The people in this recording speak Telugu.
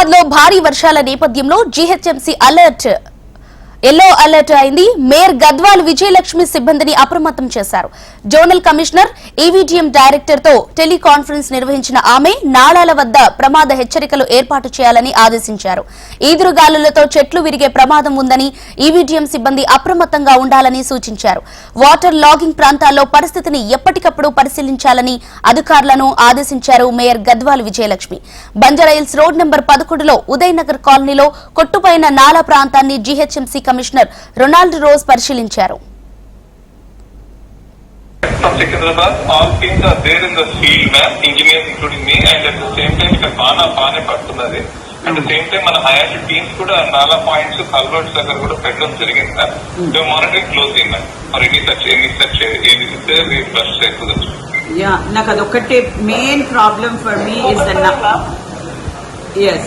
హైదరాబాద్ లో భారీ వర్షాల నేపథ్యంలో జీహెచ్ఎంసీ ఎల్లో అలర్ట్ అయింది. మేయర్ గద్వాల్ విజయలక్ష్మి సిబ్బందిని అప్రమత్తం చేశారు. జోనల్ కమిషనర్ ఈవీడీఎం డైరెక్టర్ తో టెలికాన్ఫరెన్స్ నిర్వహించిన ఆమె నాళాల వద్ద ప్రమాద హెచ్చరికలు ఏర్పాటు చేయాలని ఆదేశించారు. ఈదురుగాలులతో చెట్లు విరిగే ప్రమాదం ఉందని ఈవీడీఎం సిబ్బంది అప్రమత్తంగా ఉండాలని సూచించారు. వాటర్ లాగింగ్ ప్రాంతాల్లో పరిస్థితిని ఎప్పటికప్పుడు పరిశీలించాలని అధికారులను ఆదేశించారు mayor Gadwal Vijayalakshmi. Banjara Hills road number 11లో ఉదయనగర్ కాలనీలో కొట్టుపోయిన నాలా ప్రాంతాన్ని జీహెచ్ఎంసీ కమిషనర్ రొనాల్డ్ రోజ్ పరిశీలించారు. From Secunderabad, all teams are there in the field, ma'am, engineers including me, and at the same time, ఇక్కడ బానే పడుతున్నది. At the same time, మన హైయర్ టీమ్స్ కూడా నాలా పాయింట్స్, కల్వర్ట్స్ దగ్గర కూడా పెట్టడం జరిగింది, సార్. మేము monitoring closely, ma'am. For any such ఇస్తే వి బ్రష్ చేయకూడదు. యా, నాకు అదొక్కటే main problem for me is the yes.